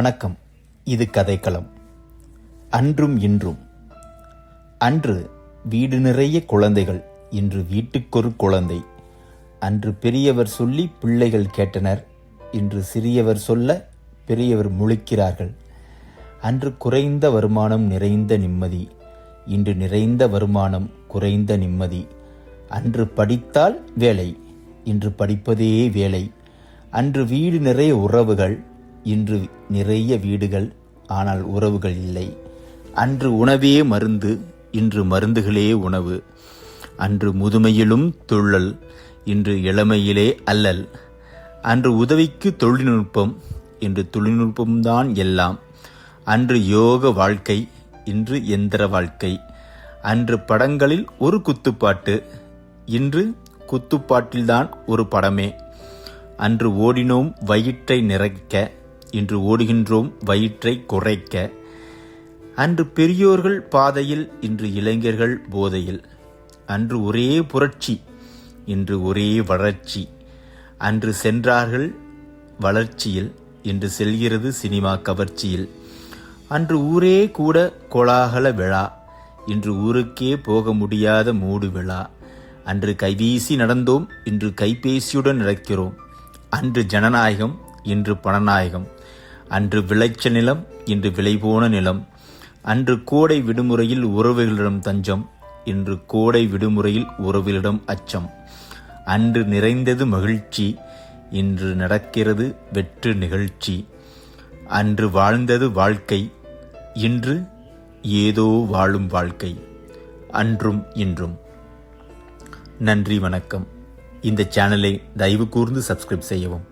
வணக்கம். இது கதைக்களம். அன்றும் இன்றும். அன்று வீடு நிறைய குழந்தைகள், இன்று வீட்டுக்கொரு குழந்தை. அன்று பெரியவர் சொல்லி பிள்ளைகள் கேட்டனர், இன்று சிறியவர் சொல்ல பெரியவர் முழிக்கிறார்கள். அன்று குறைந்த வருமானம் நிறைந்த நிம்மதி, இன்று நிறைந்த வருமானம் குறைந்த நிம்மதி. அன்று படித்தால் வேலை, இன்று படிப்பதே வேலை. அன்று வீடு நிறைய உறவுகள், இன்று நிறைய வீடுகள், ஆனால் உறவுகள் இல்லை. அன்று உணவே மருந்து, இன்று மருந்துகளே உணவு. அன்று முதுமையிலும் துள்ளல், இன்று இளமையிலே அல்லல். அன்று உதவிக்கு தொழில்நுட்பம், இன்று தொழில்நுட்பம்தான் எல்லாம். அன்று யோக வாழ்க்கை, இன்று எந்திர வாழ்க்கை. அன்று படங்களில் ஒரு குத்துப்பாட்டு, இன்று குத்துப்பாட்டில்தான் ஒரு படமே. அன்று ஓடினோம் வயிற்றை நிறைக்க, இன்று ஓடுகின்றோம் வயிற்றை குறைக்க. அன்று பெரியோர்கள் பாதையில், இன்று இளைஞர்கள் போதையில். அன்று ஒரே புரட்சி, இன்று ஒரே வளர்ச்சி. அன்று சென்றார்கள் வளர்ச்சியில், இன்று செல்கிறது சினிமா கவர்ச்சியில். அன்று ஊரே கூட கோலாகல விழா, இன்று ஊருக்கே போக முடியாத மூடு விழா. அன்று கைவீசி நடந்தோம், இன்று கைபேசியுடன் நடக்கிறோம். அன்று ஜனநாயகம், இன்று பணநாயகம். அன்று விளைச்ச நிலம், இன்று விலை போன நிலம். அன்று கோடை விடுமுறையில் உறவுகளிடம் தஞ்சம், இன்று கோடை விடுமுறையில் உறவுகளிடம் அச்சம். அன்று நிறைந்தது மகிழ்ச்சி, இன்று நடக்கிறது வெற்று நிகழ்ச்சி. அன்று வாழ்ந்தது வாழ்க்கை, இன்று ஏதோ வாழும் வாழ்க்கை. அன்றும் இன்றும். நன்றி, வணக்கம். இந்த சேனலை தயவு கூர்ந்து சப்ஸ்கிரைப் செய்யவும்.